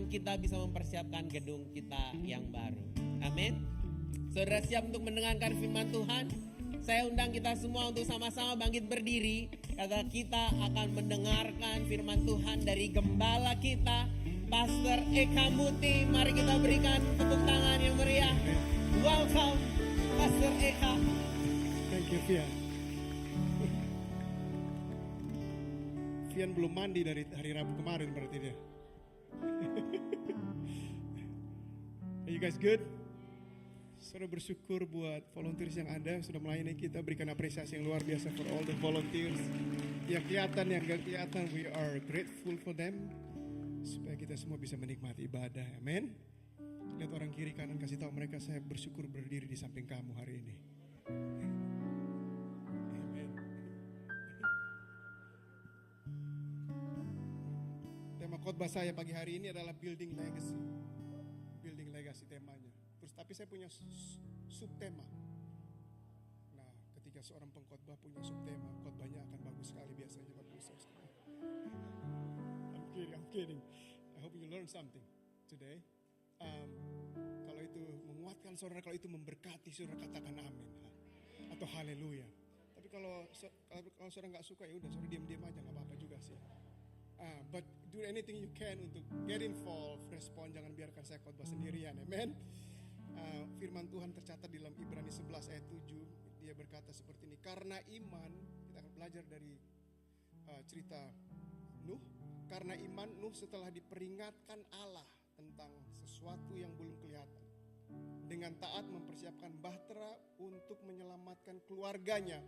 dan kita bisa mempersiapkan gedung kita yang baru. Amin. Saudara siap untuk mendengarkan firman Tuhan? Saya undang kita semua untuk sama-sama bangkit berdiri, karena kita akan mendengarkan firman Tuhan dari gembala kita, Pastor Eka Muti. Mari kita berikan tepuk tangan yang meriah. Welcome, Pastor Eka. Thank you, Fian. Fian belum mandi dari hari Rabu kemarin berarti dia. Are you guys good? Saudara bersyukur buat volunteers yang ada, sudah melayani kita, berikan apresiasi yang luar biasa for all the volunteers. Yang kelihatan, yang gak kelihatan, we are grateful for them. Supaya kita semua bisa menikmati ibadah, amin. Lihat orang kiri kanan, kasih tahu mereka, saya bersyukur berdiri di samping kamu hari ini. Amin. Tema khotbah saya pagi hari ini adalah Building Legacy. Building Legacy temanya. Terus tapi saya punya subtema. Nah, ketika seorang pengkhotbah punya subtema, khotbahnya akan bagus sekali, biasanya bagus sekali. I'm kidding. I hope you learn something today. Kalau itu menguatkan saudara, kalau itu memberkati saudara, katakan amin atau haleluya. Tapi kalau saudara nggak suka, ya udah saudara diam-diam aja, nggak apa-apa juga sih. But do anything you can untuk get involved, respon, jangan biarkan saya khotbah sendirian, amen. Firman Tuhan tercatat di dalam Ibrani 11 ayat 7. Dia berkata seperti ini, karena iman, kita akan belajar dari cerita Nuh. Karena iman Nuh setelah diperingatkan Allah tentang sesuatu yang belum kelihatan, dengan taat mempersiapkan bahtera untuk menyelamatkan keluarganya.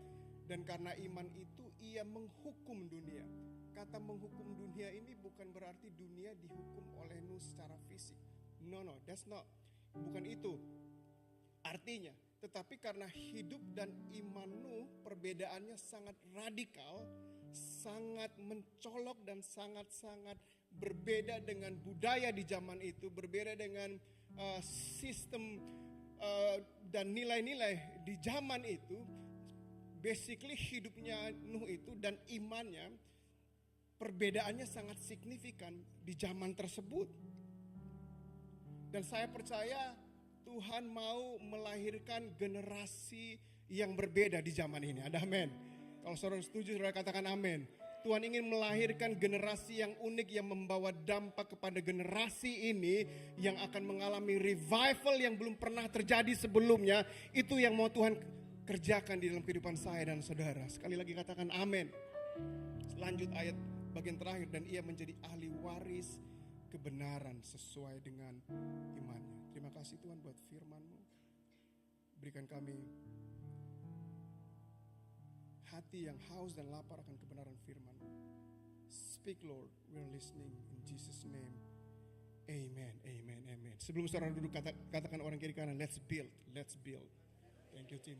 Dan karena iman itu ia menghukum dunia. Kata menghukum dunia ini bukan berarti dunia dihukum oleh Nuh secara fisik. No, that's not. Bukan itu artinya. Tetapi karena hidup dan iman Nuh perbedaannya sangat radikal, sangat mencolok dan sangat-sangat berbeda dengan budaya di zaman itu, berbeda dengan sistem dan nilai-nilai di zaman itu. Basically hidupnya Nuh itu dan imannya perbedaannya sangat signifikan di zaman tersebut. Dan saya percaya Tuhan mau melahirkan generasi yang berbeda di zaman ini. Ada amin. Kalau saudara setuju, saudara katakan amin. Tuhan ingin melahirkan generasi yang unik yang membawa dampak kepada generasi ini yang akan mengalami revival yang belum pernah terjadi sebelumnya. Itu yang mau Tuhan kerjakan di dalam kehidupan saya dan saudara. Sekali lagi katakan amin. Lanjut ayat bagian terakhir, dan ia menjadi ahli waris kebenaran sesuai dengan imannya. Terima kasih Tuhan buat firman-Mu. Berikan kami hati yang haus dan lapar akan kebenaran firman-Mu. Speak Lord, we're listening in Jesus name. Amen, amen, amen. Sebelum saudara duduk, katakan orang kiri kanan, let's build. Thank you Tim.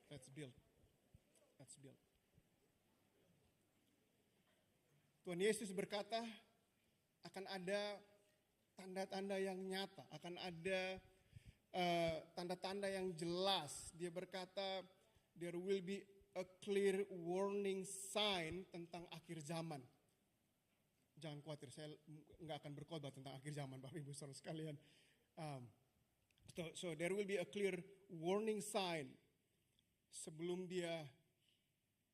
Let's build. Tuhan Yesus berkata, akan ada tanda-tanda yang nyata, akan ada tanda-tanda yang jelas. Dia berkata, there will be a clear warning sign tentang akhir zaman. Jangan khawatir, saya nggak akan berkhotbah tentang akhir zaman, Bapak Ibu Saudara sekalian. So there will be a clear warning sign sebelum dia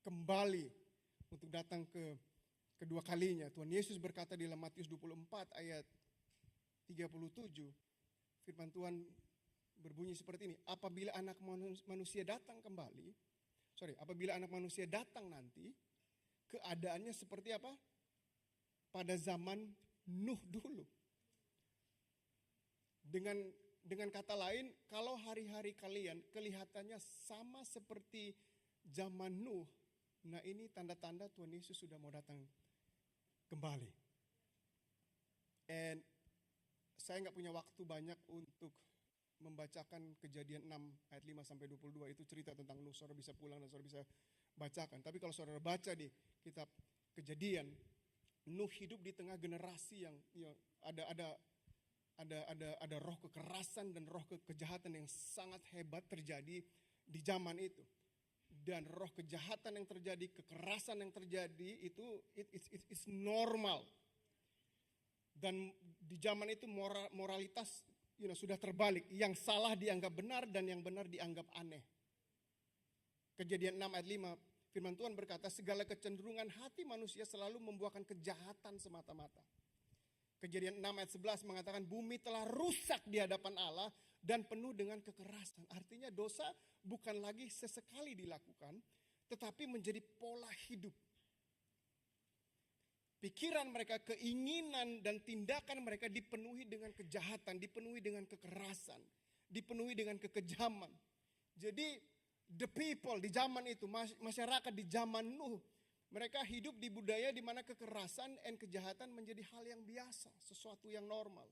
kembali untuk datang ke kedua kalinya. Tuhan Yesus berkata di dalam Matius 24 ayat 37, firman Tuhan berbunyi seperti ini, apabila anak manusia datang nanti, keadaannya seperti apa? Pada zaman Nuh dulu. Dengan kata lain, kalau hari-hari kalian kelihatannya sama seperti zaman Nuh, nah ini tanda-tanda Tuhan Yesus sudah mau datang kembali. And saya nggak punya waktu banyak untuk membacakan Kejadian 6 ayat 5 sampai 22, itu cerita tentang Nuh. Saudara bisa pulang dan saudara bisa bacakan. Tapi kalau saudara baca di kitab Kejadian, Nuh hidup di tengah generasi yang ada roh kekerasan dan roh kejahatan yang sangat hebat terjadi di zaman itu. Dan roh kejahatan yang terjadi, kekerasan yang terjadi itu it's normal. Dan di zaman itu moralitas sudah terbalik. Yang salah dianggap benar dan yang benar dianggap aneh. Kejadian 6 ayat 5, firman Tuhan berkata, segala kecenderungan hati manusia selalu membuahkan kejahatan semata-mata. Kejadian 6 ayat 11 mengatakan bumi telah rusak di hadapan Allah dan penuh dengan kekerasan. Artinya dosa bukan lagi sesekali dilakukan, tetapi menjadi pola hidup. Pikiran mereka, keinginan dan tindakan mereka dipenuhi dengan kejahatan, dipenuhi dengan kekerasan, dipenuhi dengan kekejaman. Jadi the people di zaman itu, masyarakat di zaman Nuh, mereka hidup di budaya di mana kekerasan dan kejahatan menjadi hal yang biasa, sesuatu yang normal.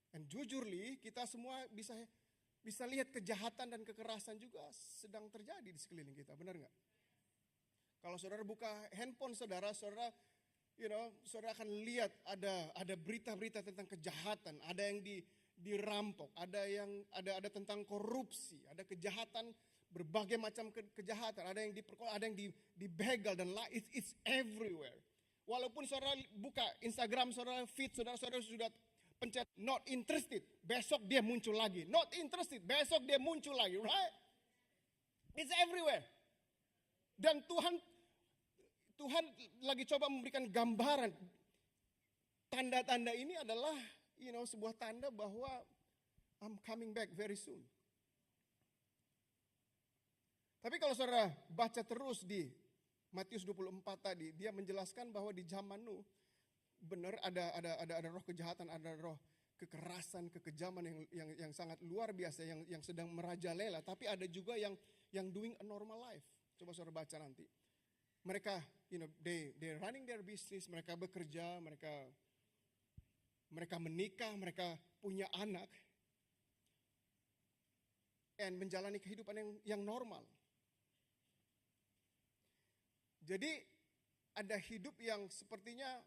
Dan jujurly kita semua bisa lihat kejahatan dan kekerasan juga sedang terjadi di sekeliling kita, benar nggak? Kalau saudara buka handphone saudara saudara akan lihat ada berita-berita tentang kejahatan, ada yang dirampok, ada tentang korupsi, ada kejahatan, berbagai macam kejahatan, ada yang diperkosa, ada yang dibegal dan it's everywhere. Walaupun saudara buka Instagram saudara, feed saudara sudah pencet not interested, besok dia muncul lagi, not interested, besok dia muncul lagi, right? It's everywhere. Dan Tuhan lagi coba memberikan gambaran. Tanda-tanda ini adalah sebuah tanda bahwa I'm coming back very soon. Tapi kalau saudara baca terus di Matius 24 tadi, dia menjelaskan bahwa di zaman Nuh benar ada roh kejahatan, ada roh kekerasan, kekejaman yang sangat luar biasa yang sedang merajalela, tapi ada juga yang doing a normal life. Coba saudara baca nanti. Mereka they running their business, mereka bekerja, mereka menikah, mereka punya anak, and menjalani kehidupan yang normal. Jadi ada hidup yang sepertinya,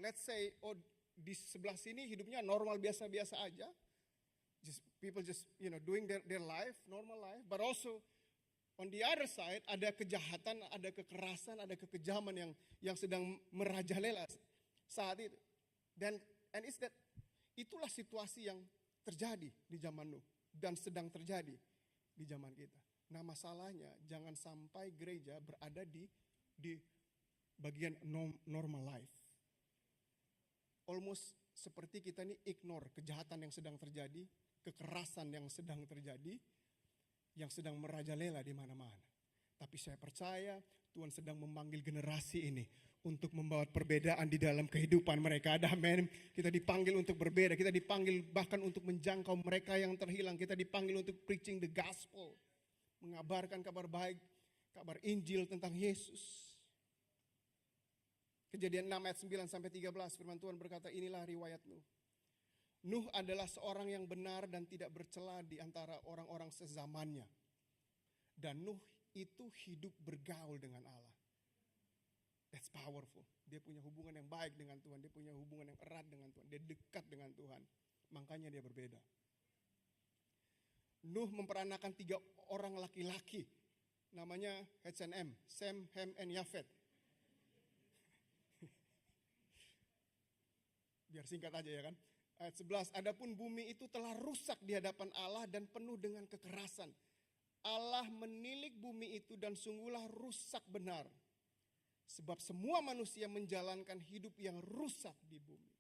let's say, di sebelah sini hidupnya normal biasa-biasa aja, people just doing their life, normal life, but also on the other side ada kejahatan, ada kekerasan, ada kekejaman yang sedang merajalela saat itu. And itulah situasi yang terjadi di zaman Nuh dan sedang terjadi di zaman kita. Nah masalahnya jangan sampai gereja berada di bagian normal life. Almost seperti kita ini ignore kejahatan yang sedang terjadi, kekerasan yang sedang terjadi, yang sedang merajalela di mana-mana. Tapi saya percaya Tuhan sedang memanggil generasi ini untuk membawa perbedaan di dalam kehidupan mereka. Amin. Kita dipanggil untuk berbeda, kita dipanggil bahkan untuk menjangkau mereka yang terhilang. Kita dipanggil untuk preaching the gospel, mengabarkan kabar baik, kabar Injil tentang Yesus. Kejadian 6 ayat 9 sampai 13 firman Tuhan berkata, inilah riwayat Nuh. Nuh adalah seorang yang benar dan tidak bercela di antara orang-orang sezamannya. Dan Nuh itu hidup bergaul dengan Allah. That's powerful. Dia punya hubungan yang baik dengan Tuhan. Dia punya hubungan yang erat dengan Tuhan. Dia dekat dengan Tuhan. Makanya dia berbeda. Nuh memperanakan 3 orang laki-laki. Namanya H&M, Sem, Ham, and Yafet. Biar singkat aja ya kan. Ayat 11, adapun bumi itu telah rusak di hadapan Allah dan penuh dengan kekerasan. Allah menilik bumi itu dan sungguhlah rusak benar. Sebab semua manusia menjalankan hidup yang rusak di bumi.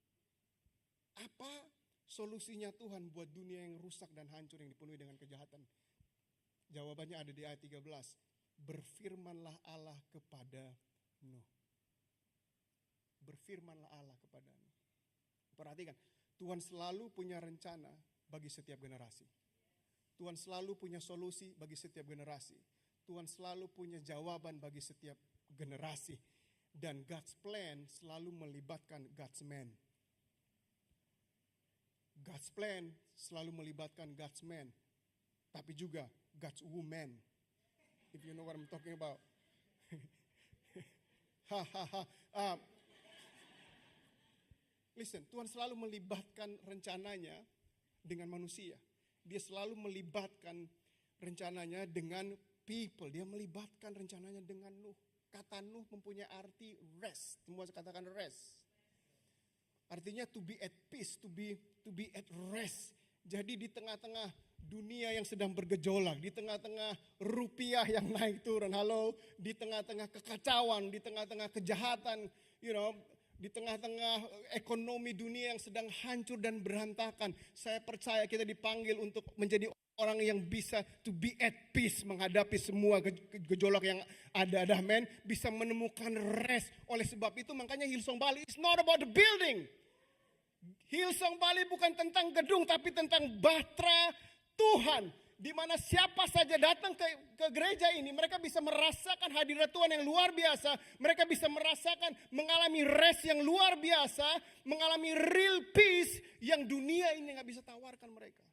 Apa solusinya Tuhan buat dunia yang rusak dan hancur yang dipenuhi dengan kejahatan? Jawabannya ada di ayat 13. Berfirmanlah Allah kepada Nuh. Berfirmanlah Allah kepada Nuh. Perhatikan, Tuhan selalu punya rencana bagi setiap generasi. Tuhan selalu punya solusi bagi setiap generasi. Tuhan selalu punya jawaban bagi setiap generasi. Dan God's plan selalu melibatkan God's man. God's plan selalu melibatkan God's man. Tapi juga God's woman. If you know what I'm talking about. Listen, Tuhan selalu melibatkan rencananya dengan manusia. Dia selalu melibatkan rencananya dengan people. Dia melibatkan rencananya dengan Nuh. Kata Nuh mempunyai arti rest. Semua katakan rest. Artinya to be at peace, to be at rest. Jadi di tengah-tengah dunia yang sedang bergejolak, di tengah-tengah rupiah yang naik turun, halo, di tengah-tengah kekacauan, di tengah-tengah kejahatan, di tengah-tengah ekonomi dunia yang sedang hancur dan berantakan. Saya percaya kita dipanggil untuk menjadi orang yang bisa to be at peace menghadapi semua gejolak yang ada. Amen. Bisa menemukan rest. Oleh sebab itu makanya Hillsong Bali is not about the building. Hillsong Bali bukan tentang gedung tapi tentang bahtera Tuhan. Di mana siapa saja datang ke gereja ini, mereka bisa merasakan hadirat Tuhan yang luar biasa. Mereka bisa merasakan, mengalami rest yang luar biasa. Mengalami real peace yang dunia ini gak bisa tawarkan mereka.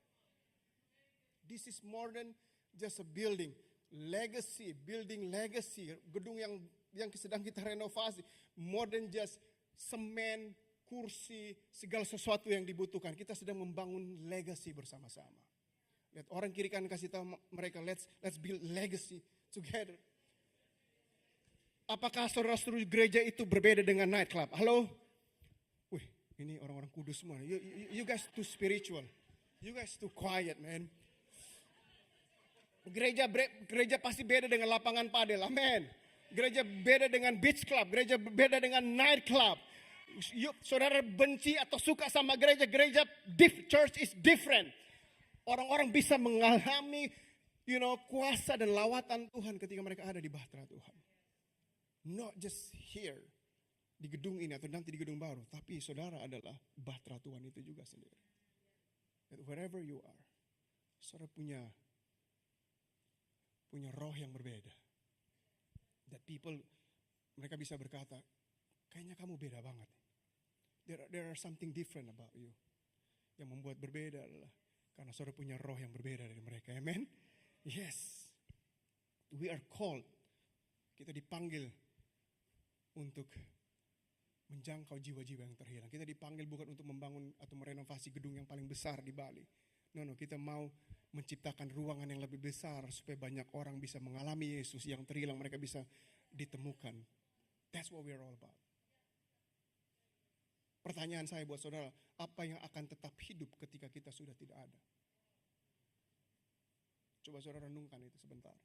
This is more than just a building. Legacy, building legacy. Gedung yang sedang kita renovasi. More than just semen, kursi, segala sesuatu yang dibutuhkan. Kita sedang membangun legacy bersama-sama. Lihat orang kiri kanan kasih tahu mereka, let's build legacy together. Apakah saudara-saudara gereja itu berbeda dengan nightclub? Halo? Wih, ini orang-orang kudus semua. You guys too spiritual. You guys too quiet, man. Gereja pasti beda dengan lapangan padel, amen. Gereja beda dengan beach club, gereja beda dengan night club. Saudara benci atau suka sama gereja church is different. Orang-orang bisa mengalami, kuasa dan lawatan Tuhan ketika mereka ada di bahtera Tuhan. Not just here, di gedung ini atau nanti di gedung baru, tapi saudara adalah bahtera Tuhan itu juga sendiri. That wherever you are, saudara punya roh yang berbeda. That people, mereka bisa berkata, kayaknya kamu beda banget. There are something different about you. Yang membuat berbeda adalah karena saudara punya roh yang berbeda dari mereka. Amen? Yes. We are called. Kita dipanggil untuk menjangkau jiwa-jiwa yang terhilang. Kita dipanggil bukan untuk membangun atau merenovasi gedung yang paling besar di Bali. No, kita mau menciptakan ruangan yang lebih besar supaya banyak orang bisa mengalami Yesus yang terhilang, mereka bisa ditemukan. That's what we're all about. Pertanyaan saya buat saudara, apa yang akan tetap hidup ketika kita sudah tidak ada? Coba saudara renungkan itu sebentar.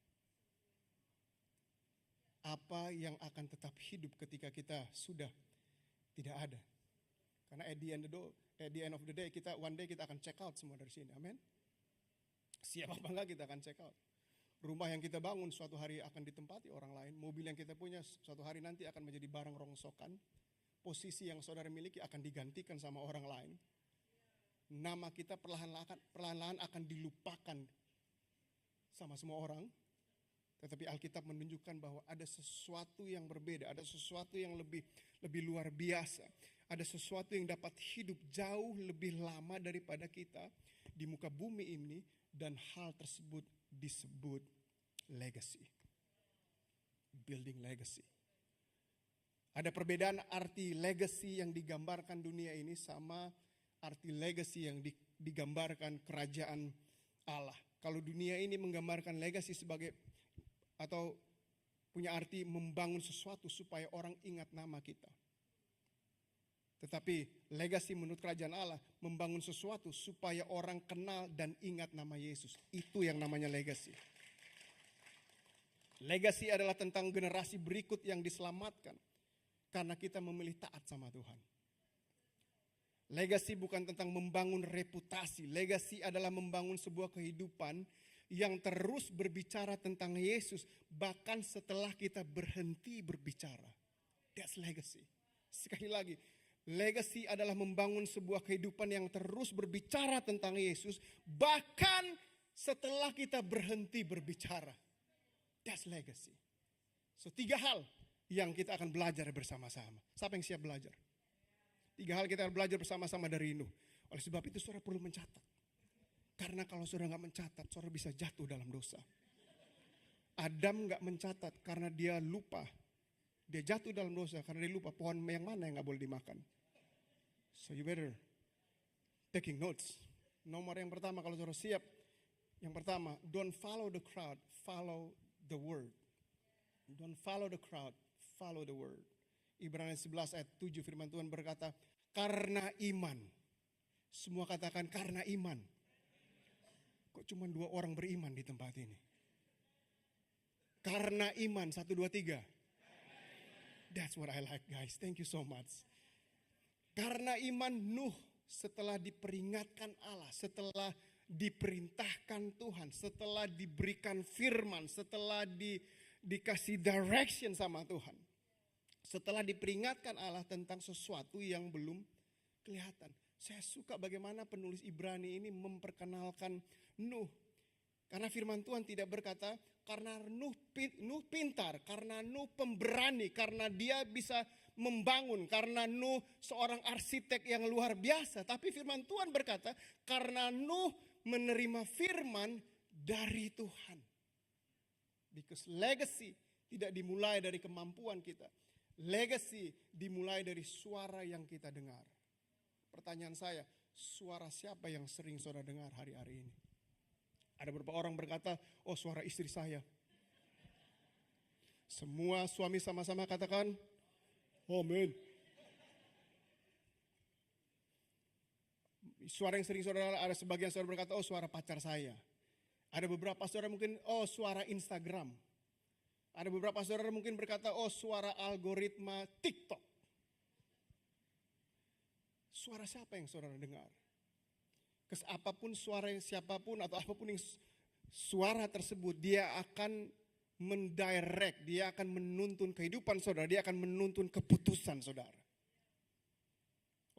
Apa yang akan tetap hidup ketika kita sudah tidak ada? Karena at the end of the day, one day kita akan check out semua dari sini. Amin. Siapa apa enggak kita akan check out. Rumah yang kita bangun suatu hari akan ditempati orang lain. Mobil yang kita punya suatu hari nanti akan menjadi barang rongsokan. Posisi yang saudara miliki akan digantikan sama orang lain. Nama kita perlahan-lahan akan dilupakan sama semua orang. Tetapi Alkitab menunjukkan bahwa ada sesuatu yang berbeda. Ada sesuatu yang lebih luar biasa. Ada sesuatu yang dapat hidup jauh lebih lama daripada kita di muka bumi ini. Dan hal tersebut disebut legacy. Building legacy. Ada perbedaan arti legacy yang digambarkan dunia ini sama arti legacy yang digambarkan kerajaan Allah. Kalau dunia ini menggambarkan legacy sebagai atau punya arti membangun sesuatu supaya orang ingat nama kita. Tetapi legacy menurut kerajaan Allah membangun sesuatu supaya orang kenal dan ingat nama Yesus. Itu yang namanya legacy. Legacy adalah tentang generasi berikut yang diselamatkan karena kita memilih taat sama Tuhan. Legacy bukan tentang membangun reputasi. Legacy adalah membangun sebuah kehidupan yang terus berbicara tentang Yesus bahkan setelah kita berhenti berbicara. That's legacy. Sekali lagi, legacy adalah membangun sebuah kehidupan yang terus berbicara tentang Yesus bahkan setelah kita berhenti berbicara. That's legacy. So 3 hal yang kita akan belajar bersama-sama. Siapa yang siap belajar? 3 hal kita akan belajar bersama-sama dari Nuh. Oleh sebab itu saudara perlu mencatat. Karena kalau saudara gak mencatat, saudara bisa jatuh dalam dosa. Adam gak mencatat karena dia lupa. Dia jatuh dalam dosa karena dia lupa pohon yang mana yang gak boleh dimakan. So you better taking notes. Nomor yang pertama kalau saudara siap. Yang pertama, don't follow the crowd, follow the word. Don't follow the crowd, follow the word. Ibrani 11 ayat 7 firman Tuhan berkata, Karena iman. Semua katakan karena iman. Kok cuma 2 orang beriman di tempat ini? Karena iman, 1, 2, 3. That's what I like, guys. Thank you so much. Karena iman Nuh setelah diperingatkan Allah, setelah diperintahkan Tuhan, setelah diberikan firman, setelah dikasih direction sama Tuhan. Setelah diperingatkan Allah tentang sesuatu yang belum kelihatan. Saya suka bagaimana penulis Ibrani ini memperkenalkan Nuh. Karena firman Tuhan tidak berkata, karena Nuh pintar, karena Nuh pemberani, karena dia bisa membangun, karena Nuh seorang arsitek yang luar biasa. Tapi firman Tuhan berkata, karena Nuh menerima firman dari Tuhan. Because legacy tidak dimulai dari kemampuan kita. Legacy dimulai dari suara yang kita dengar. Pertanyaan saya, suara siapa yang sering saudara dengar hari-hari ini? Ada beberapa orang berkata, oh suara istri saya. Semua suami sama-sama katakan, amin. Suara yang sering saudara, ada sebagian saudara berkata, oh suara pacar saya. Ada beberapa saudara mungkin, oh suara Instagram. Ada beberapa saudara mungkin berkata, oh suara algoritma TikTok. Suara siapa yang saudara dengar? Apapun suara yang siapapun atau apapun yang suara tersebut, dia akan mendirect, dia akan menuntun kehidupan saudara, dia akan menuntun keputusan saudara.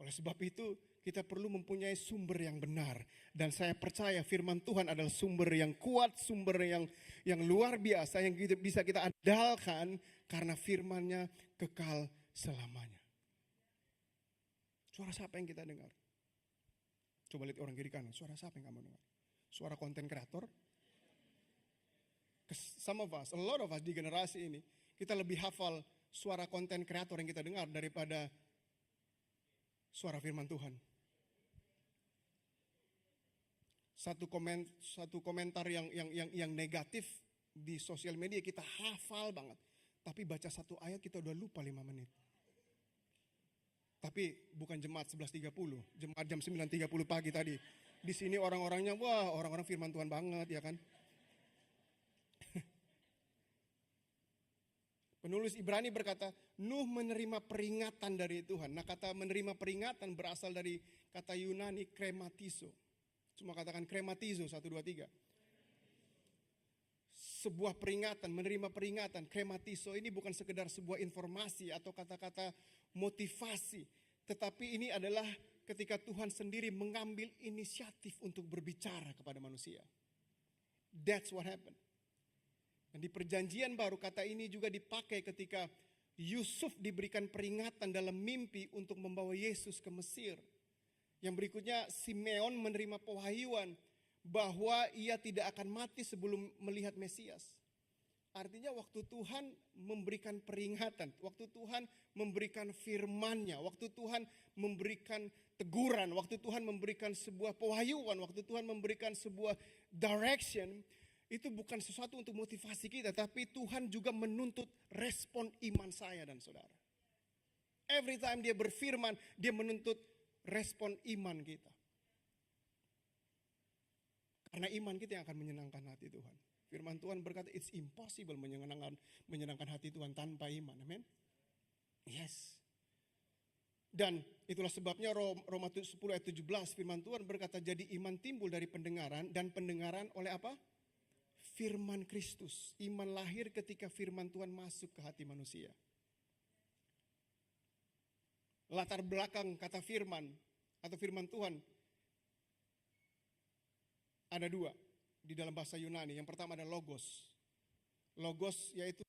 Oleh sebab itu, kita perlu mempunyai sumber yang benar. Dan saya percaya firman Tuhan adalah sumber yang kuat, sumber yang luar biasa, yang bisa kita andalkan karena firman-Nya kekal selamanya. Suara siapa yang kita dengar? Coba lihat orang kiri kanan, suara siapa yang kamu dengar? Suara konten kreator? Some of us, a lot of us di generasi ini, kita lebih hafal suara konten kreator yang kita dengar daripada suara firman Tuhan. Satu komentar yang negatif di sosial media kita hafal banget. Tapi baca satu ayat kita udah lupa 5 menit. Tapi bukan jemaat 11.30, jemaat jam 9.30 pagi tadi. Di sini orang-orangnya, wah orang-orang firman Tuhan banget ya kan. Penulis Ibrani berkata, Nuh menerima peringatan dari Tuhan. Nah kata menerima peringatan berasal dari kata Yunani krematizo. Cuma katakan krematizo, 1, 2, 3. Sebuah peringatan, menerima peringatan, krematizo ini bukan sekedar sebuah informasi atau kata-kata motivasi. Tetapi ini adalah ketika Tuhan sendiri mengambil inisiatif untuk berbicara kepada manusia. That's what happened. Dan di perjanjian baru kata ini juga dipakai ketika Yusuf diberikan peringatan dalam mimpi untuk membawa Yesus ke Mesir. Yang berikutnya Simeon menerima pewahyuan bahwa ia tidak akan mati sebelum melihat Mesias. Artinya waktu Tuhan memberikan peringatan, waktu Tuhan memberikan firman-Nya, waktu Tuhan memberikan teguran, waktu Tuhan memberikan sebuah pewahyuan, waktu Tuhan memberikan sebuah direction, itu bukan sesuatu untuk motivasi kita, tapi Tuhan juga menuntut respon iman saya dan saudara. Every time dia berfirman, dia menuntut respon iman kita. Karena iman kita yang akan menyenangkan hati Tuhan. Firman Tuhan berkata, it's impossible menyenangkan hati Tuhan tanpa iman. Amin. Yes. Dan itulah sebabnya Roma 10 ayat 17 firman Tuhan berkata, jadi iman timbul dari pendengaran dan pendengaran oleh apa? Firman Kristus. Iman lahir ketika firman Tuhan masuk ke hati manusia. Latar belakang kata firman atau firman Tuhan ada 2 di dalam bahasa Yunani. Yang pertama ada logos. Logos yaitu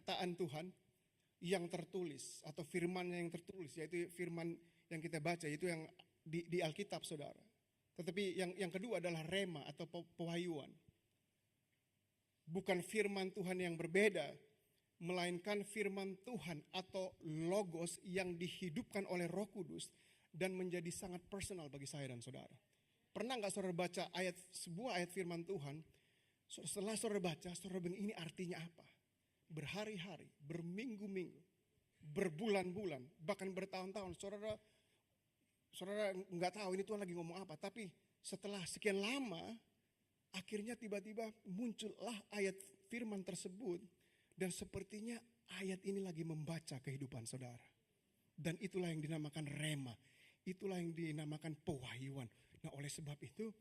kataan Tuhan yang tertulis atau firman-Nya yang tertulis, yaitu firman yang kita baca, yaitu yang di Alkitab saudara. Tetapi yang kedua adalah rema atau pewahyuan. Bukan firman Tuhan yang berbeda, melainkan firman Tuhan atau logos yang dihidupkan oleh Roh Kudus dan menjadi sangat personal bagi saya dan saudara. Pernah gak saudara baca sebuah ayat firman Tuhan, setelah saudara baca, saudara bilang ini artinya apa? Berhari-hari, berminggu-minggu, berbulan-bulan, bahkan bertahun-tahun, saudara saudara nggak tahu ini Tuhan lagi ngomong apa. Tapi setelah sekian lama, akhirnya tiba-tiba muncullah ayat firman tersebut. Dan sepertinya ayat ini lagi membaca kehidupan saudara. Dan itulah yang dinamakan rema. Itulah yang dinamakan pewahyuan. Nah oleh sebab itu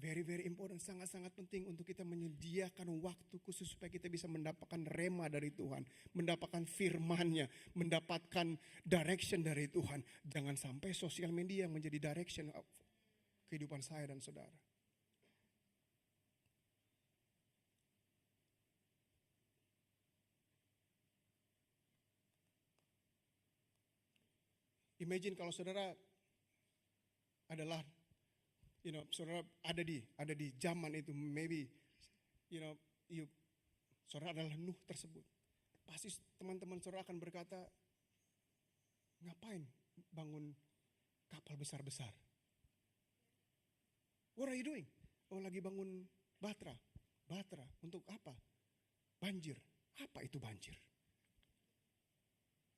very very important, sangat-sangat penting untuk kita menyediakan waktu khusus supaya kita bisa mendapatkan rema dari Tuhan, mendapatkan firman-Nya, mendapatkan direction dari Tuhan. Jangan sampai sosial media menjadi direction kehidupan saya dan saudara. Imagine kalau saudara adalah saudara ada di zaman itu, maybe saudara adalah Nuh tersebut. Pasti teman-teman saudara akan berkata, ngapain bangun kapal besar-besar? What are you doing? Oh lagi bangun batra. Batra untuk apa? Banjir. Apa itu banjir?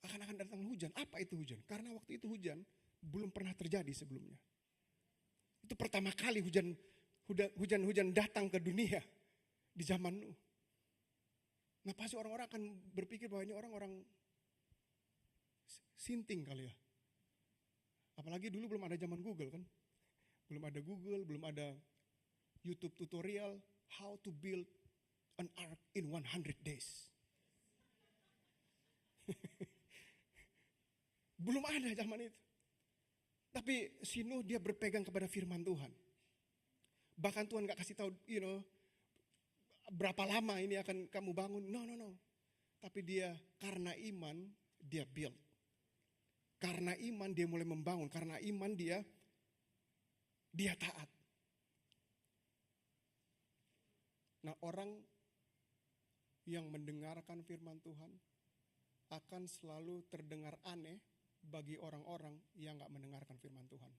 Akan datang hujan. Apa itu hujan? Karena waktu itu hujan belum pernah terjadi sebelumnya. Itu pertama kali hujan datang ke dunia di zaman Nuh. Nah pasti orang-orang akan berpikir bahwa ini orang-orang sinting kali ya. Apalagi dulu belum ada zaman Google kan. Belum ada Google, belum ada YouTube tutorial how to build an ark in 100 days. Belum ada zaman itu. Tapi si Nuh dia berpegang kepada firman Tuhan. Bahkan Tuhan gak kasih tahu, berapa lama ini akan kamu bangun. No. Tapi dia karena iman dia build. Karena iman dia mulai membangun. Karena iman dia taat. Nah orang yang mendengarkan firman Tuhan akan selalu terdengar aneh bagi orang-orang yang gak mendengarkan firman Tuhan.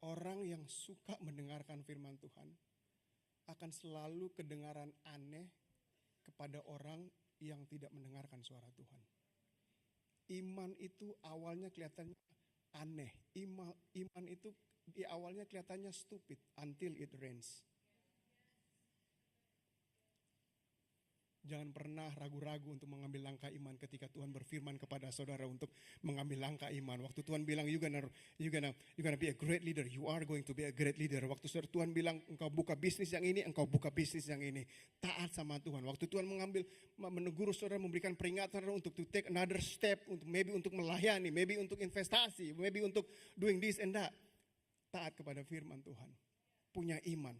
Orang yang suka mendengarkan firman Tuhan akan selalu kedengaran aneh kepada orang yang tidak mendengarkan suara Tuhan. Iman itu awalnya kelihatannya aneh. Iman itu di awalnya kelihatannya stupid until it rains. Jangan pernah ragu-ragu untuk mengambil langkah iman ketika Tuhan berfirman kepada saudara untuk mengambil langkah iman. Waktu Tuhan bilang you gonna be a great leader, you are going to be a great leader. Waktu Tuhan bilang engkau buka bisnis yang ini, engkau buka bisnis yang ini. Taat sama Tuhan. Waktu Tuhan menegur saudara, memberikan peringatan untuk to take another step, maybe untuk melayani, maybe untuk investasi, maybe untuk doing this and that. Taat kepada firman Tuhan. Punya iman.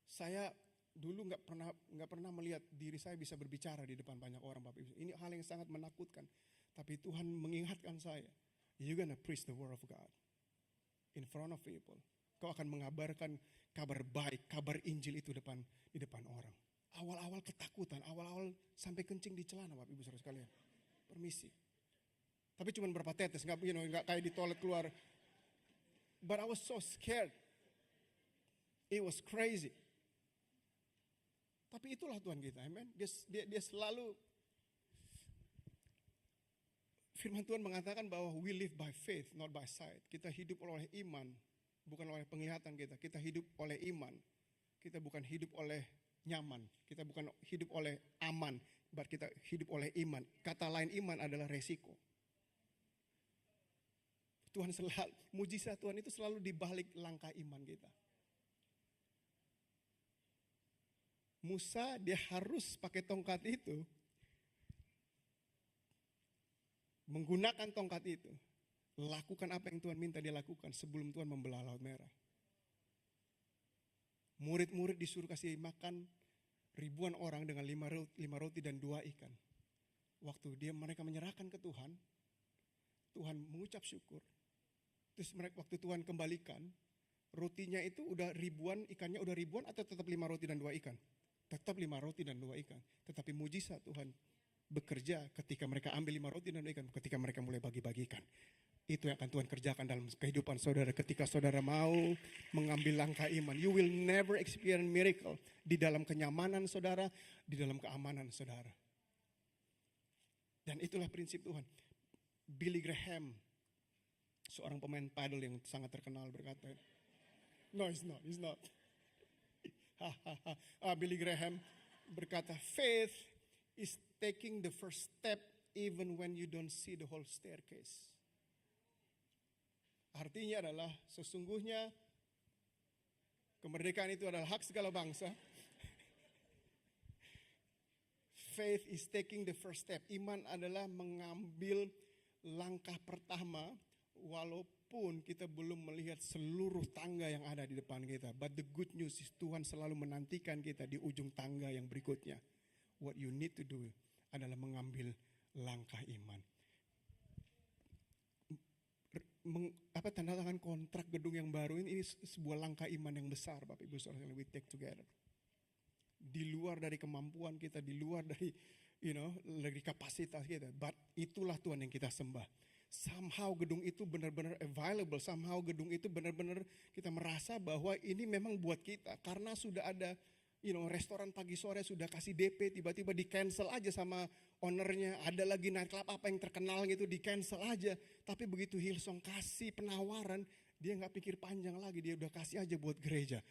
Saya dulu nggak pernah melihat diri saya bisa berbicara di depan banyak orang, Bapak Ibu. Ini hal yang sangat menakutkan. Tapi Tuhan mengingatkan saya, you're gonna preach the word of God in front of people. Kau akan mengabarkan kabar baik, kabar Injil itu di depan orang. Awal-awal ketakutan, awal-awal sampai kencing di celana, Bapak Ibu saudara sekalian. Permisi. Tapi cuma berapa tetes, nggak kayak di toilet keluar. But I was so scared. It was crazy. Tapi itulah Tuhan kita, amen. Dia selalu, firman Tuhan mengatakan bahwa we live by faith, not by sight. Kita hidup oleh iman, bukan oleh penglihatan kita. Kita hidup oleh iman. Kita bukan hidup oleh nyaman. Kita bukan hidup oleh aman, but kita hidup oleh iman. Kata lain iman adalah resiko. Mujizat Tuhan itu selalu di balik langkah iman kita. Musa dia harus pakai tongkat itu, menggunakan tongkat itu, lakukan apa yang Tuhan minta dia lakukan sebelum Tuhan membelah Laut Merah. Murid-murid disuruh kasih makan ribuan orang dengan 5 roti dan 2 ikan. Waktu mereka menyerahkan ke Tuhan, Tuhan mengucap syukur. Terus waktu Tuhan kembalikan, rotinya itu udah ribuan, ikannya udah ribuan atau tetap 5 roti dan 2 ikan? Tetap 5 roti dan 2 ikan. Tetapi mujizat Tuhan bekerja ketika mereka ambil 5 roti dan 2 ikan. Ketika mereka mulai bagi-bagikan. Itu yang akan Tuhan kerjakan dalam kehidupan saudara. Ketika saudara mau mengambil langkah iman. You will never experience miracle. Di dalam kenyamanan saudara. Di dalam keamanan saudara. Dan itulah prinsip Tuhan. Billy Graham, seorang pemain paddle yang sangat terkenal berkata, no, it's not. Billy Graham berkata, faith is taking the first step even when you don't see the whole staircase. Artinya adalah sesungguhnya kemerdekaan itu adalah hak segala bangsa. Faith is taking the first step. Iman adalah mengambil langkah pertama walaupun kita belum melihat seluruh tangga yang ada di depan kita. But the good news is Tuhan selalu menantikan kita di ujung tangga yang berikutnya. What you need to do adalah mengambil langkah iman. Tanda tangan kontrak gedung yang baru ini sebuah langkah iman yang besar, Bapak Ibu Saudara yang we take together. Di luar dari kemampuan kita, di luar dari dari kapasitas kita, but itulah Tuhan yang kita sembah. Somehow gedung itu benar-benar available, somehow gedung itu benar-benar kita merasa bahwa ini memang buat kita, karena sudah ada restoran pagi sore sudah kasih DP, tiba-tiba di cancel aja sama ownernya. Ada lagi nightclub apa yang terkenal gitu, di cancel aja. Tapi begitu Hillsong kasih penawaran, dia gak pikir panjang lagi, dia udah kasih aja buat gereja.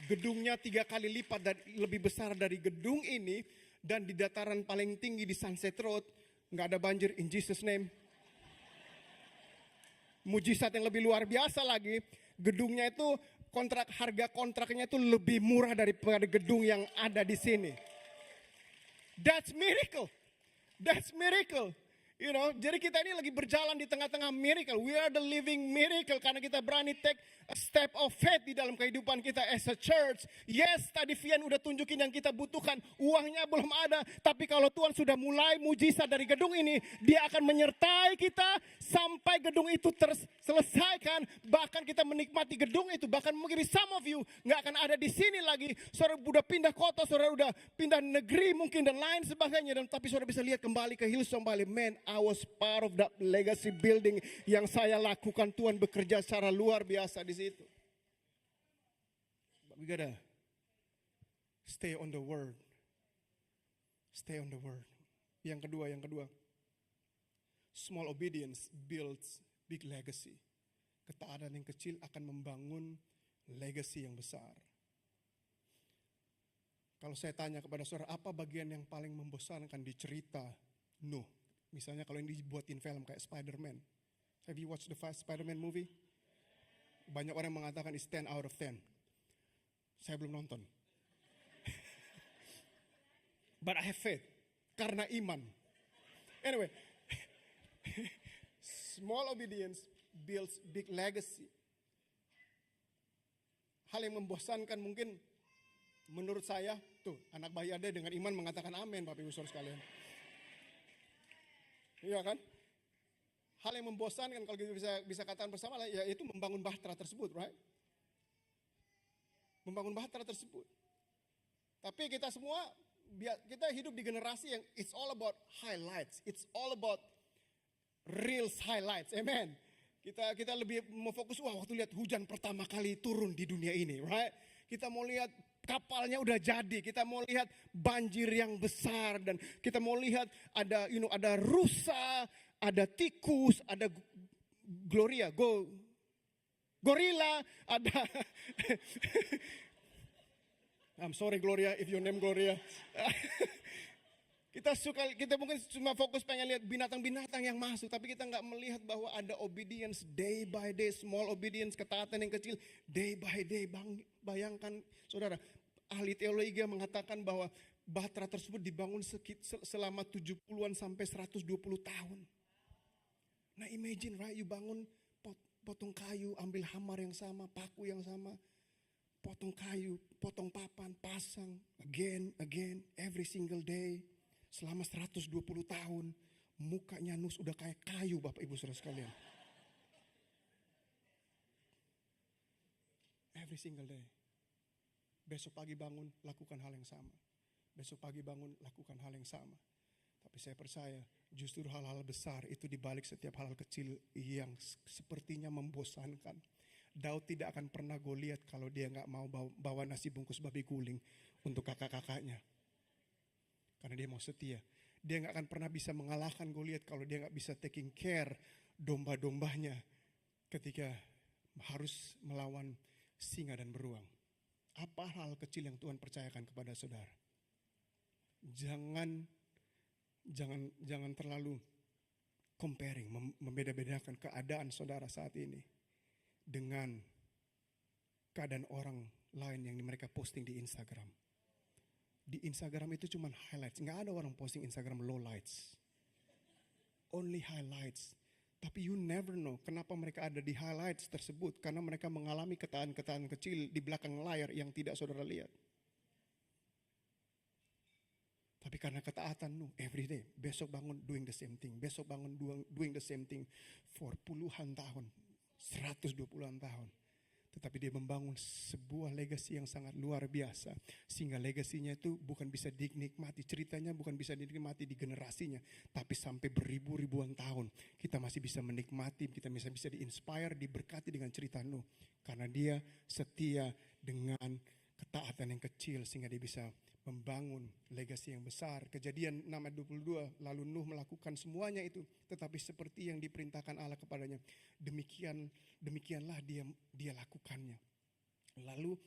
Gedungnya 3 kali lipat dan lebih besar dari gedung ini, dan di dataran paling tinggi di Sunset Road, gak ada banjir, in Jesus name. Mujizat yang lebih luar biasa lagi, gedungnya itu harga kontraknya itu lebih murah daripada gedung yang ada di sini. That's miracle. That's miracle. Jadi kita ini lagi berjalan di tengah-tengah miracle. We are the living miracle karena kita berani take a step of faith di dalam kehidupan kita as a church. Yes, tadi Vian udah tunjukin yang kita butuhkan. Uangnya belum ada, tapi kalau Tuhan sudah mulai mujizat dari gedung ini, Dia akan menyertai kita sampai gedung itu terselesaikan. Bahkan kita menikmati gedung itu. Bahkan mungkin some of you nggak akan ada di sini lagi. Saudara udah pindah kota, saudara udah pindah negeri mungkin dan lain sebagainya. Tapi saudara bisa lihat kembali ke Hillsong Bali. Man, I was part of that legacy building yang saya lakukan. Tuhan bekerja secara luar biasa di situ. But we gotta stay on the word. Stay on the word. Yang kedua. Small obedience builds big legacy. Ketaatan yang kecil akan membangun legacy yang besar. Kalau saya tanya kepada saudara, apa bagian yang paling membosankan di cerita Nuh? Misalnya kalau ini dibuatin film kayak Spider-Man. Have you watched the Spider-Man movie? Banyak orang mengatakan it's 10 out of 10. Saya belum nonton. But I have faith. Karena iman. Anyway. Small obedience builds big legacy. Hal yang membosankan mungkin menurut saya, tuh anak bayi ada dengan iman mengatakan amin, Bapak Ibu Saudara sekalian. Iya kan? Hal yang membosankan kalau kita bisa katakan bersama lah, yaitu membangun bahtera tersebut, right? Membangun bahtera tersebut. Tapi kita semua, kita hidup di generasi yang it's all about highlights. It's all about real highlights, amen. Kita lebih mau fokus, waktu lihat hujan pertama kali turun di dunia ini, right? Kita mau lihat kapalnya udah jadi, kita mau lihat banjir yang besar, dan kita mau lihat ada ada rusa, ada tikus, ada gorila, ada I'm sorry Gloria if your name Gloria. Kita mungkin cuma fokus pengen lihat binatang-binatang yang masuk, tapi kita nggak melihat bahwa ada obedience day by day, small obedience, ketaatan yang kecil day by day. Bayangkan saudara, ahli teologi mengatakan bahwa bahtera tersebut dibangun selama 70-an sampai 120 tahun. Nah imagine right, you bangun potong kayu, ambil hamar yang sama, paku yang sama, potong kayu, potong papan, pasang, again, every single day. Selama 120 tahun, mukanya Nus udah kayak kayu, Bapak Ibu Saudara sekalian. Every single day. Besok pagi bangun, lakukan hal yang sama. Besok pagi bangun, lakukan hal yang sama. Tapi saya percaya, justru hal-hal besar itu dibalik setiap hal kecil yang sepertinya membosankan. Daud tidak akan pernah Goliat kalau dia gak mau bawa nasi bungkus babi guling untuk kakak-kakaknya. Karena dia mau setia. Dia nggak akan pernah bisa mengalahkan Goliat kalau dia nggak bisa taking care domba-dombanya ketika harus melawan singa dan beruang. Apa hal kecil yang Tuhan percayakan kepada saudara? Jangan terlalu comparing, membeda-bedakan keadaan saudara saat ini dengan keadaan orang lain yang mereka posting di Instagram. Di Instagram itu cuma highlights. Nggak ada orang posting Instagram lowlights. Only highlights. Tapi you never know kenapa mereka ada di highlights tersebut. Karena mereka mengalami ketaatan-ketaatan kecil di belakang layar yang tidak saudara lihat. Tapi karena ketaatan Nuh, every day. Besok bangun doing the same thing. Besok bangun doing the same thing. For puluhan tahun. 120-an tahun. Tetapi dia membangun sebuah legasi yang sangat luar biasa. Sehingga legasinya itu bukan bisa dinikmati. Ceritanya bukan bisa dinikmati di generasinya. Tapi sampai beribu-ribuan tahun. Kita masih bisa menikmati. Kita bisa di-inspire, diberkati dengan cerita Nuh. Karena dia setia dengan ketaatan yang kecil. Sehingga dia bisa membangun legasi yang besar. Kejadian 6 ayat 22. Lalu Nuh melakukan semuanya itu. Tetapi seperti yang diperintahkan Allah kepadanya. Demikianlah dia lakukannya. Lalu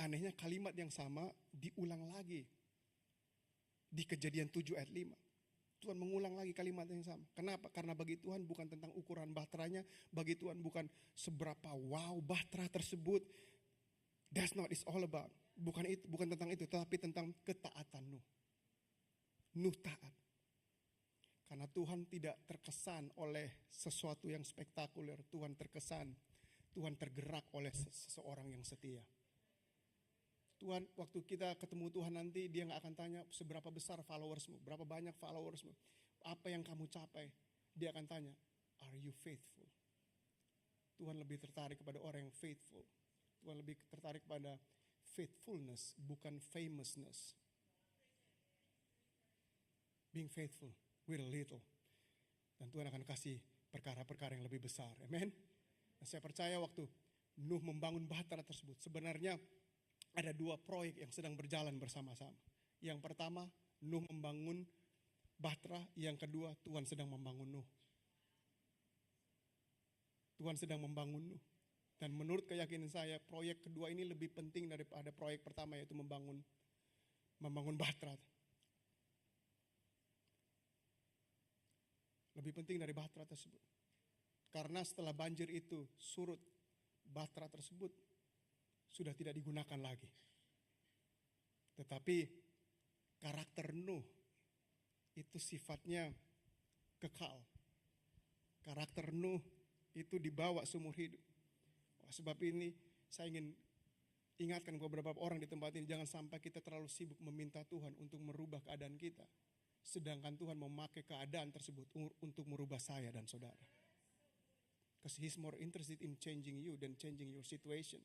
anehnya kalimat yang sama diulang lagi. Di Kejadian 7 ayat 5. Tuhan mengulang lagi kalimat yang sama. Kenapa? Karena bagi Tuhan bukan tentang ukuran bahteranya. Bagi Tuhan bukan seberapa wow bahtera tersebut. That's not it's all about. Bukan tentang itu, tetapi tentang ketaatan Nuh. Nuh taat. Karena Tuhan tidak terkesan oleh sesuatu yang spektakuler. Tuhan tergerak oleh seseorang yang setia. Tuhan, waktu kita ketemu Tuhan nanti, dia gak akan tanya seberapa besar followersmu, berapa banyak followersmu, apa yang kamu capai. Dia akan tanya, are you faithful? Tuhan lebih tertarik kepada orang yang faithful. Tuhan lebih tertarik pada faithfulness, bukan famousness. Being faithful with a little. Dan Tuhan akan kasih perkara-perkara yang lebih besar. Amen. Nah, saya percaya waktu Nuh membangun bahtera tersebut, sebenarnya ada 2 proyek yang sedang berjalan bersama-sama. Yang pertama, Nuh membangun bahtera. Yang kedua, Tuhan sedang membangun Nuh. Tuhan sedang membangun Nuh. Dan menurut keyakinan saya, proyek kedua ini lebih penting daripada proyek pertama, yaitu membangun bahtera. Lebih penting dari bahtera tersebut. Karena setelah banjir itu surut, bahtera tersebut sudah tidak digunakan lagi. Tetapi karakter Nuh itu sifatnya kekal. Karakter Nuh itu dibawa seumur hidup. Sebab ini saya ingin ingatkan beberapa orang di tempat ini, jangan sampai kita terlalu sibuk meminta Tuhan untuk merubah keadaan kita. Sedangkan Tuhan memakai keadaan tersebut untuk merubah saya dan saudara. Because He's more interested in changing you than changing your situation.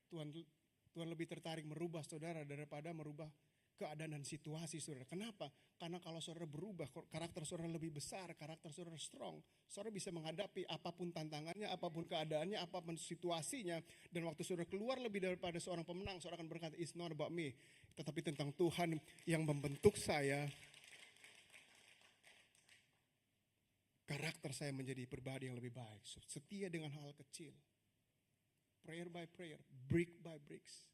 Tuhan lebih tertarik merubah saudara daripada merubah keadaan dan situasi saudara. Kenapa? Karena kalau saudara berubah, karakter saudara lebih besar, karakter saudara strong. Saudara bisa menghadapi apapun tantangannya, apapun keadaannya, apapun situasinya. Dan waktu saudara keluar lebih daripada seorang pemenang, saudara akan berkata, it's not about me. Tetapi tentang Tuhan yang membentuk saya. Karakter saya menjadi pribadi yang lebih baik. Setia dengan hal kecil. Prayer by prayer, brick by bricks.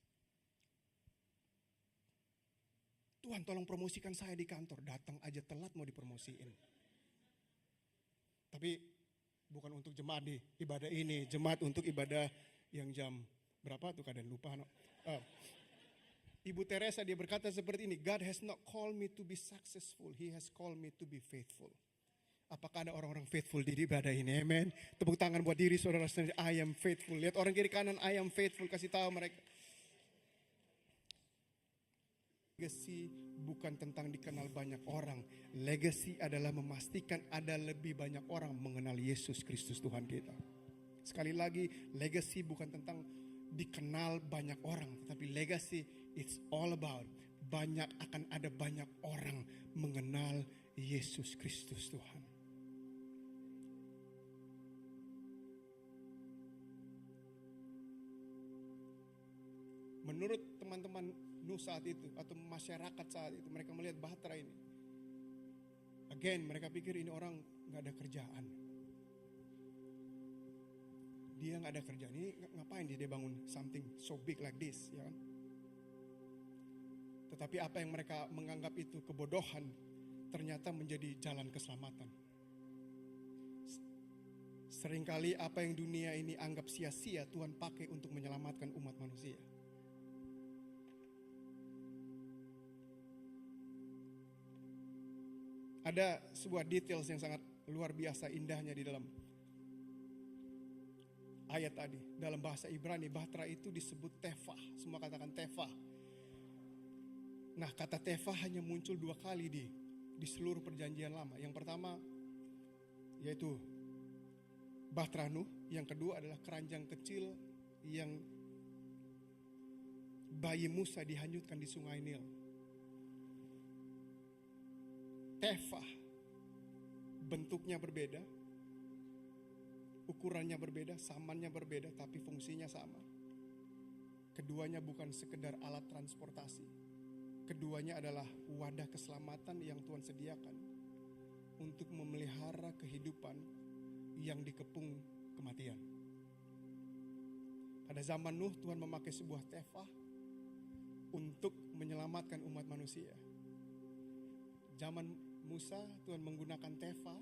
Tuhan tolong promosikan saya di kantor. Datang aja telat mau dipromosiin. Tapi bukan untuk jemaat di ibadah ini. Jemaat untuk ibadah yang jam berapa tuh kadang lupa. Ibu Teresa dia berkata seperti ini. God has not called me to be successful. He has called me to be faithful. Apakah ada orang-orang faithful di ibadah ini? Amen. Tepuk tangan buat diri saudara sendiri. I am faithful. Lihat orang kiri kanan. I am faithful. Kasih tahu mereka. Legacy bukan tentang dikenal banyak orang. Legacy adalah memastikan ada lebih banyak orang mengenal Yesus Kristus Tuhan kita. Sekali lagi, legacy bukan tentang dikenal banyak orang. Tetapi legacy, it's all about akan ada banyak orang mengenal Yesus Kristus Tuhan. Menurut teman-teman Nuh saat itu atau masyarakat saat itu, mereka melihat bahtera ini. Again, mereka pikir ini orang gak ada kerjaan. Dia gak ada kerjaan, ini ngapain dia bangun something so big like this, ya kan? Tetapi apa yang mereka menganggap itu kebodohan, ternyata menjadi jalan keselamatan. Seringkali apa yang dunia ini anggap sia-sia, Tuhan pakai untuk menyelamatkan umat manusia. Ada sebuah details yang sangat luar biasa indahnya di dalam ayat tadi. Dalam bahasa Ibrani, bahtera itu disebut tefah. Semua katakan tefah. Nah, kata tefah hanya muncul 2 kali di seluruh perjanjian lama. Yang pertama yaitu bahtera Nuh. Yang kedua adalah keranjang kecil yang bayi Musa dihanyutkan di sungai Nil. Tefah bentuknya berbeda, ukurannya berbeda, samannya berbeda, tapi fungsinya sama. Keduanya bukan sekedar alat transportasi. Keduanya adalah wadah keselamatan yang Tuhan sediakan untuk memelihara kehidupan yang dikepung kematian. Pada zaman Nuh, Tuhan memakai sebuah tefah untuk menyelamatkan umat manusia. Zaman Musa, Tuhan menggunakan tefah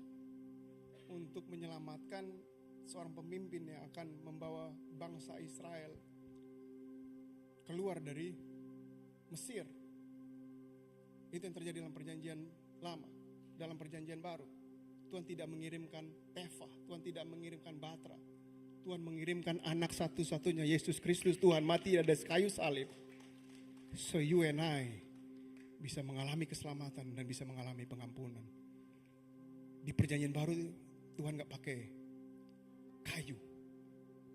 untuk menyelamatkan seorang pemimpin yang akan membawa bangsa Israel keluar dari Mesir. Itu yang terjadi dalam perjanjian lama. Dalam perjanjian baru, Tuhan tidak mengirimkan tefah, Tuhan tidak mengirimkan bahtera. Tuhan mengirimkan anak satu-satunya, Yesus Kristus. Tuhan mati di atas kayu salib, so you and I bisa mengalami keselamatan dan bisa mengalami pengampunan. Di perjanjian baru Tuhan gak pakai kayu,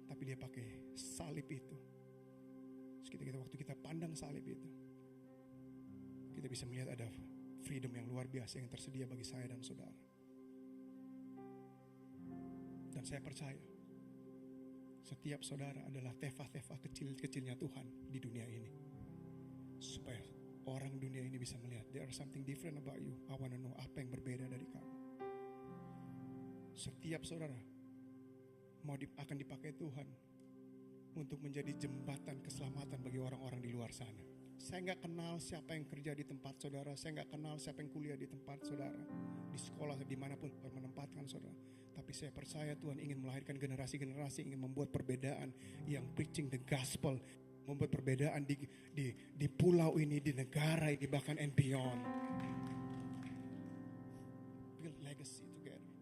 tapi dia pakai salib itu. Waktu kita pandang salib itu, kita bisa melihat ada freedom yang luar biasa yang tersedia bagi saya dan saudara. Dan saya percaya setiap saudara adalah tefah-tefah kecil-kecilnya Tuhan di dunia ini, supaya orang dunia ini bisa melihat there is something different about you. I want to know apa yang berbeda dari kamu. Setiap saudara akan dipakai Tuhan untuk menjadi jembatan keselamatan bagi orang-orang di luar sana. Saya gak kenal siapa yang kerja di tempat saudara, saya gak kenal siapa yang kuliah di tempat saudara, di sekolah, dimanapun Tuhan menempatkan saudara. Tapi saya percaya Tuhan ingin melahirkan generasi-generasi, ingin membuat perbedaan yang preaching the gospel, membuat perbedaan di pulau ini, di negara ini, bahkan and beyond. Build legacy together.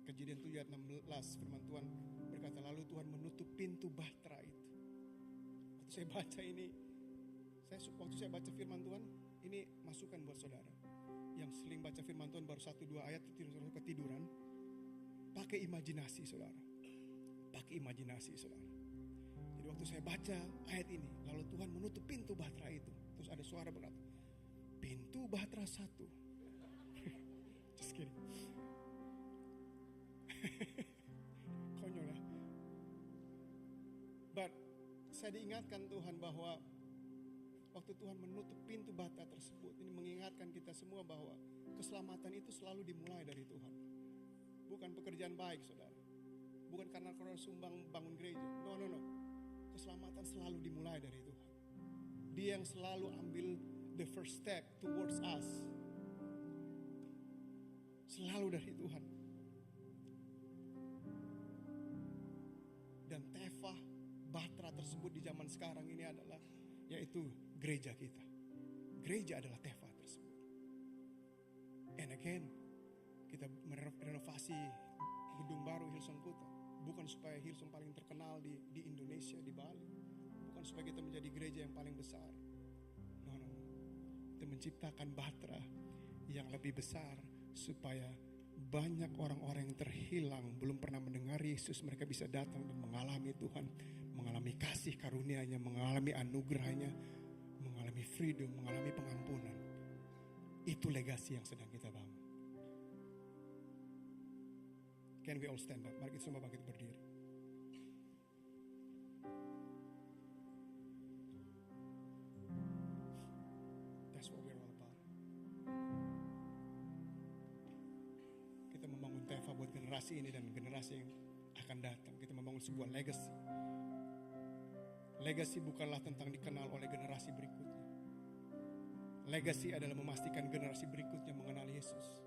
Kejadian 7 ayat 16, firman Tuhan berkata, lalu Tuhan menutup pintu bahtera itu. Waktu saya baca ini, waktu saya baca firman Tuhan, ini masukan buat saudara yang sering baca firman Tuhan baru 1-2 ayat itu ketiduran. Pakai imajinasi saudara. Pakai imajinasi saudara. Jadi waktu saya baca ayat ini, lalu Tuhan menutup pintu bahtera itu. Terus ada suara berkata, pintu bahtera 1. Just kidding. Konyol ya. But saya diingatkan Tuhan bahwa waktu Tuhan menutup pintu bahtera tersebut, ini mengingatkan kita semua bahwa keselamatan itu selalu dimulai dari Tuhan. Bukan pekerjaan baik saudara. Bukan karena saudara sumbang bangun gereja. No. Keselamatan selalu dimulai dari Tuhan. Dia yang selalu ambil the first step towards us. Selalu dari Tuhan. Dan tefah bahtera tersebut di zaman sekarang ini adalah yaitu gereja kita. Gereja adalah tefah tersebut. And again, kita merenovasi gedung baru Hillsong Kuta. Bukan supaya Hillsong paling terkenal di Indonesia, di Bali. Bukan supaya kita menjadi gereja yang paling besar. No. Kita menciptakan bahtera yang lebih besar supaya banyak orang-orang yang terhilang, belum pernah mendengar Yesus, mereka bisa datang dan mengalami Tuhan, mengalami kasih karunia-Nya, mengalami anugerah-Nya, mengalami freedom, mengalami pengampunan. Itu legasi yang sedang kita bangun. Can we all stand up? Mari kita semua bangkit berdiri. That's what we're all about. generasi ini dan generasi yang akan datang. Kita membangun sebuah legacy. Legacy bukanlah tentang dikenal oleh generasi berikutnya. Legacy adalah memastikan generasi berikutnya mengenal Yesus.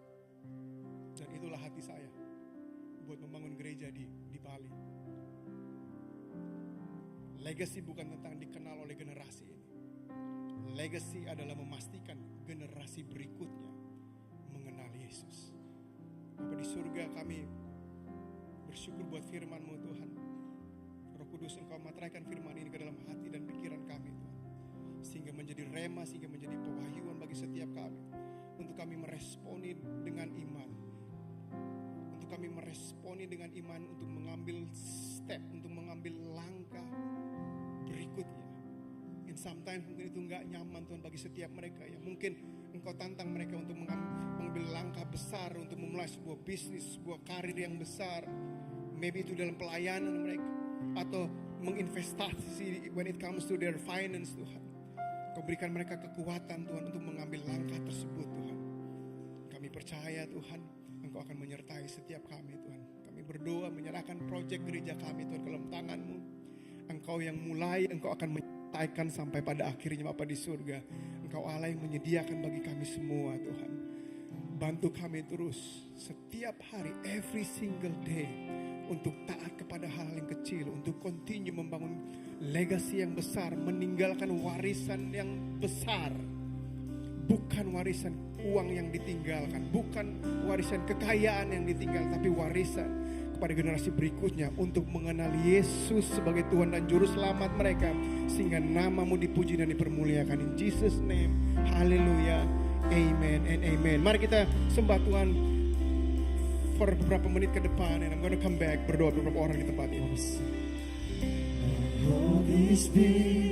Dan itulah hati saya buat membangun gereja di Bali. Legacy bukan tentang dikenal oleh generasi ini. Legacy adalah memastikan generasi berikutnya mengenal Yesus. Bapa di surga, kami bersyukur buat firman-Mu Tuhan. Roh Kudus, Engkau materaikan firman ini ke dalam hati dan pikiran kami Tuhan. Sehingga menjadi rema, sehingga menjadi pewahyuan bagi setiap kami. Untuk kami meresponi dengan iman. Untuk kami meresponi dengan iman untuk mengambil step, untuk mengambil langkah berikutnya. And sometimes mungkin itu gak nyaman Tuhan bagi setiap mereka ya. Mungkin Engkau tantang mereka untuk mengambil langkah besar, untuk memulai sebuah bisnis, sebuah karir yang besar. Maybe itu dalam pelayanan mereka, atau menginvestasi when it comes to their finance Tuhan. Kau berikan mereka kekuatan Tuhan untuk mengambil langkah tersebut Tuhan. Kami percaya Tuhan, Engkau akan menyertai setiap kami Tuhan. Kami berdoa menyerahkan proyek gereja kami Tuhan ke dalam tangan-Mu. Engkau yang mulai, Engkau akan menyertaikan sampai pada akhirnya Bapa di surga. Engkau Allah yang menyediakan bagi kami semua Tuhan. Bantu kami terus setiap hari, every single day, untuk taat kepada hal yang kecil, untuk continue membangun legacy yang besar, meninggalkan warisan yang besar. Bukan warisan uang yang ditinggalkan, bukan warisan kekayaan yang ditinggal, tapi warisan kepada generasi berikutnya untuk mengenal Yesus sebagai Tuhan dan Juru Selamat mereka, sehingga nama-Mu dipuji dan dipermuliakan. In Jesus name, haleluya, amen and amen. Mari kita sembah Tuhan for beberapa menit ke depan, and I'm gonna come back berdoa beberapa orang di tempat ini. Holy Spirit.